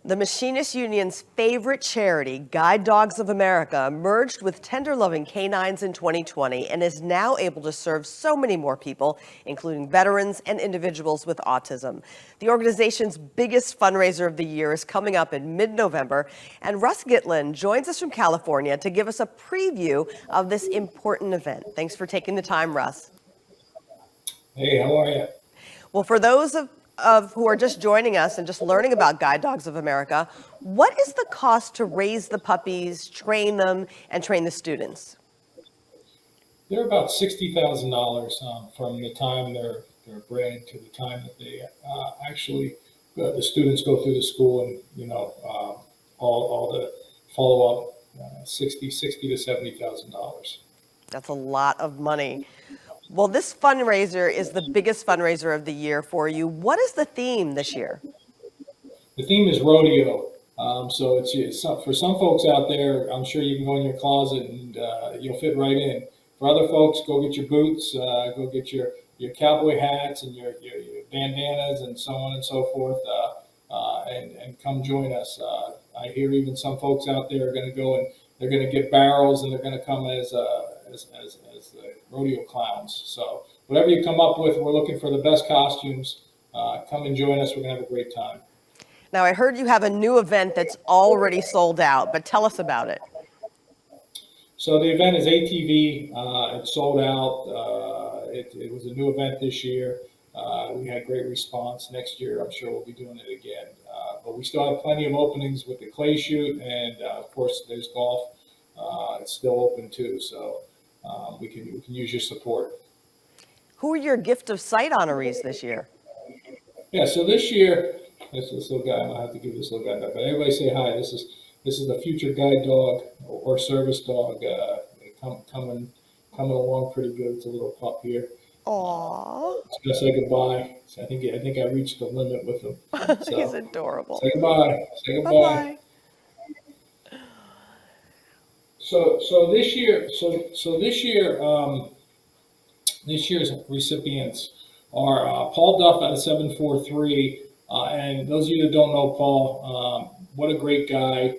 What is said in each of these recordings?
The Machinists Union's favorite charity, Guide Dogs of America, merged with tender-loving canines in 2020 and is now able to serve so many more people, including veterans and individuals with autism. The organization's biggest fundraiser of the year is coming up in mid-November, and Russ Gitlin joins us from California to give us a preview of this important event. Thanks for taking the time, Russ. Hey, how are you? Well, for those of who are just joining us and just learning about Guide Dogs of America, what is the cost to raise the puppies, train them, and train the students? They're about $60,000 from the time they're bred to the time that they actually the students go through the school, and all the follow up, 60 to $70,000. That's a lot of money. Well, this fundraiser is the biggest fundraiser of the year for you. What is the theme this year? The theme is rodeo. So it's for some folks out there. I'm sure you can go in your closet and you'll fit right in. For other folks, go get your boots, go get your cowboy hats and your bandanas and so on and so forth, and come join us. I hear even some folks out there are going to go and they're going to get barrels and they're going to come as the rodeo clowns. So whatever you come up with, we're looking for the best costumes. Come and join us. We're going to have a great time. Now, I heard you have a new event that's already sold out, but tell us about it. So the event is ATV. It's sold out. It was a new event this year. We had great response. Next year, I'm sure we'll be doing it again. But we still have plenty of openings with the clay shoot, and of course, there's golf. It's still open too, so we can use your support. Who are your gift of sight honorees this year? Yeah, so this year, this little guy. I have to give this little guy back, but everybody say hi. This is the future guide dog or service dog coming along pretty good. It's a little pup here. Aww. It's gonna say goodbye. So I think I reached the limit with him. So, he's adorable. Say goodbye. Say goodbye. Bye-bye. So this year, this year's recipients are Paul Duff out of 743. And those of you that don't know Paul, what a great guy.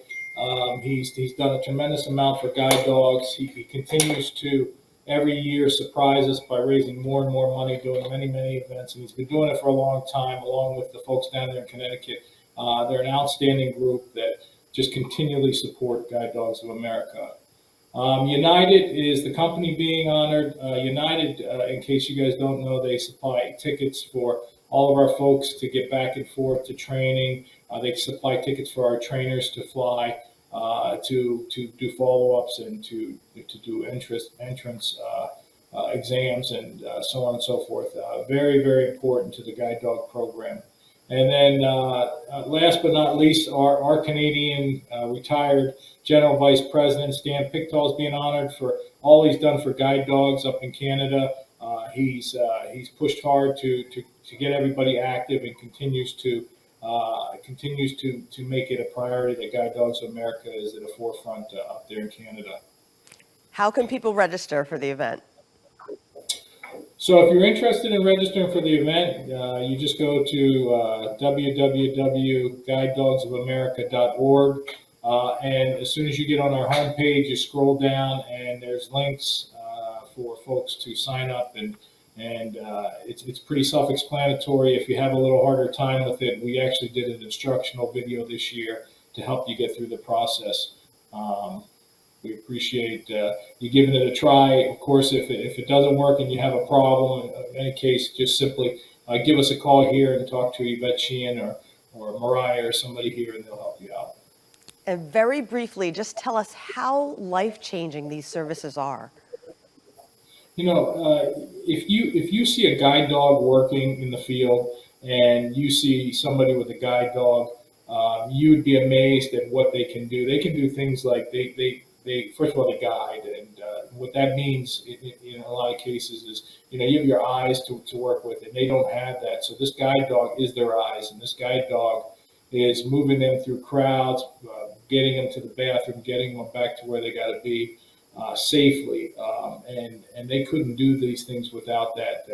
He's done a tremendous amount for guide dogs. He continues to every year surprise us by raising more and more money, doing many events, and he's been doing it for a long time, along with the folks down there in Connecticut. They're an outstanding group that just continually support Guide Dogs of America. United is the company being honored. United, in case you guys don't know, they supply tickets for all of our folks to get back and forth to training. They supply tickets for our trainers to fly, to do follow-ups and to do entrance exams and so on and so forth. Very important to the guide dog program. And then last but not least, our Canadian retired General Vice President, Stan Pictall, is being honored for all he's done for guide dogs up in Canada. He's pushed hard to get everybody active and continues to make it a priority that Guide Dogs of America is at the forefront up there in Canada. How can people register for the event? So if you're interested in registering for the event, you just go to www.guidedogsofamerica.org. And as soon as you get on our homepage, you scroll down and there's links for folks to sign up, and it's pretty self-explanatory. If you have a little harder time with it, we actually did an instructional video this year to help you get through the process. We appreciate you giving it a try. Of course, if it doesn't work and you have a problem, in any case, just simply give us a call here and talk to Yvette Sheehan or Mariah or somebody here, and they'll help you out. And very briefly, just tell us how life-changing these services are. You know, if you see a guide dog working in the field and you see somebody with a guide dog, you would be amazed at what they can do. They can do things like they first of all, they guide, and what that means in a lot of cases is, you have your eyes to work with, and they don't have that. So this guide dog is their eyes, and this guide dog is moving them through crowds, getting them to the bathroom, getting them back to where they got to be safely, and they couldn't do these things without that.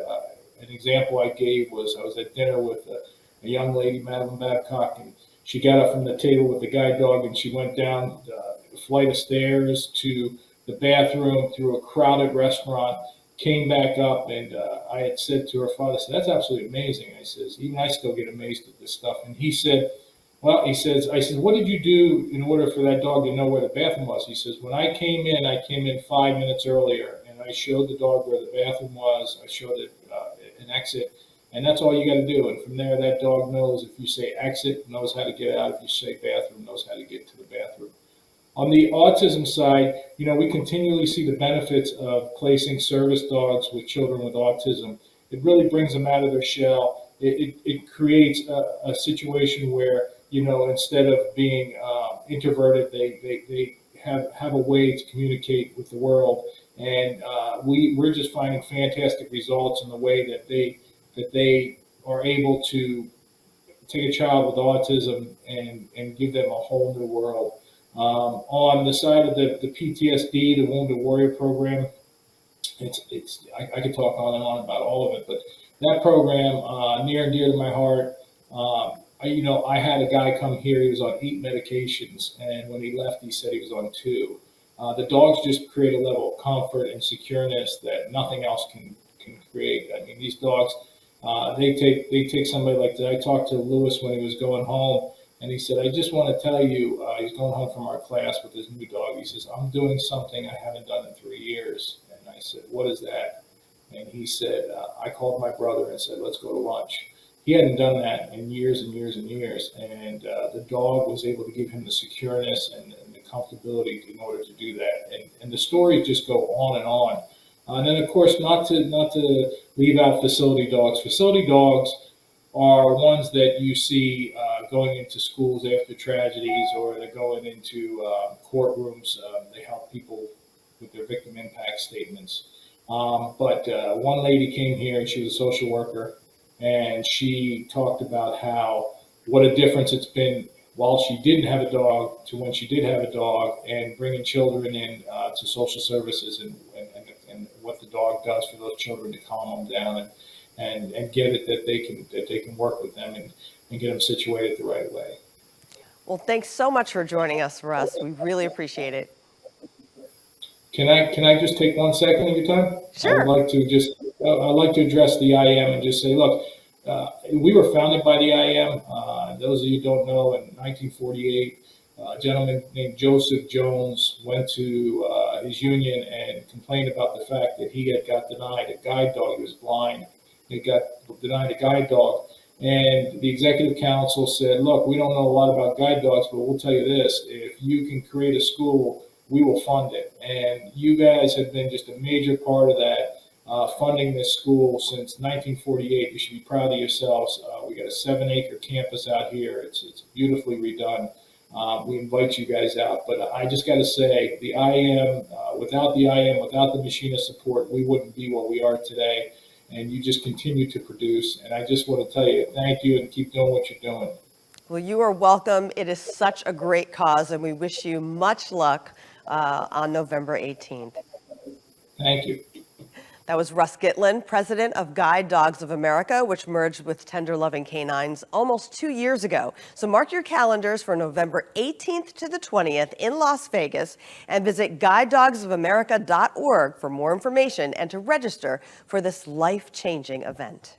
An example I gave was I was at dinner with a young lady, Madeline Babcock, and She got up from the table with the guide dog and she went down the flight of stairs to the bathroom through a crowded restaurant, came back up, and I had said to her father, I said, "That's absolutely amazing." I says, "Even I still get amazed at this stuff." And he said, "Well," he says, I said, "What did you do in order for that dog to know where the bathroom was?" He says, "When I came in 5 minutes earlier, and I showed the dog where the bathroom was. I showed it an exit, and that's all you got to do. And from there, that dog knows if you say exit, knows how to get out. If you say bathroom, knows how to get to the bathroom." On the autism side, we continually see the benefits of placing service dogs with children with autism. It really brings them out of their shell. It creates a situation where, instead of being introverted, they have a way to communicate with the world. And we're just finding fantastic results in the way that they are able to take a child with autism and give them a whole new world. On the side of the PTSD, the Wounded Warrior program, I could talk on and on about all of it, but that program, near and dear to my heart. I had a guy come here. He was on 8 medications, and when he left, he said he was on 2. The dogs just create a level of comfort and secureness that nothing else can create. I mean, these dogs, they take somebody like that. I talked to Lewis when he was going home, and he said, "I just want to tell you," he's going home from our class with his new dog. He says, "I'm doing something I haven't done in 3 years." And I said, "What is that?" And he said, "I called my brother and said, let's go to lunch." He hadn't done that in years and years and years. And the dog was able to give him the secureness and the comfortability in order to do that. And the stories just go on and on. And then, of course, not to leave out facility dogs. Facility dogs are ones that you see going into schools after tragedies, or they're going into courtrooms. They help people with their victim impact statements. But one lady came here, and she was a social worker, and she talked about what a difference it's been while she didn't have a dog to when she did have a dog, and bringing children in to social services, and what the dog does for those children to calm them down and get it that they can work with them and get them situated the right way. Well, thanks so much for joining us, Russ. We really appreciate it. Can I just take 1 second of your time? Sure. I'd like to address the IM and just say, look, we were founded by the IM. Those of you who don't know, in 1948, a gentleman named Joseph Jones went to his union and complained about the fact that he had got denied a guide dog. He was blind. He got denied a guide dog. And the executive council said, look, we don't know a lot about guide dogs, but we'll tell you this: if you can create a school, we will fund it. And you guys have been just a major part of that, funding this school since 1948. You should be proud of yourselves. We got a 7-acre campus out here. It's beautifully redone. We invite you guys out. But I just got to say, the IM, without the machinist support, we wouldn't be what we are today. And you just continue to produce. And I just want to tell you, thank you, and keep doing what you're doing. Well, you are welcome. It is such a great cause, and we wish you much luck on November 18th. Thank you. That was Russ Gitlin, president of Guide Dogs of America, which merged with Tender Loving Canines almost 2 years ago. So mark your calendars for November 18th to the 20th in Las Vegas, and visit guidedogsofamerica.org for more information and to register for this life-changing event.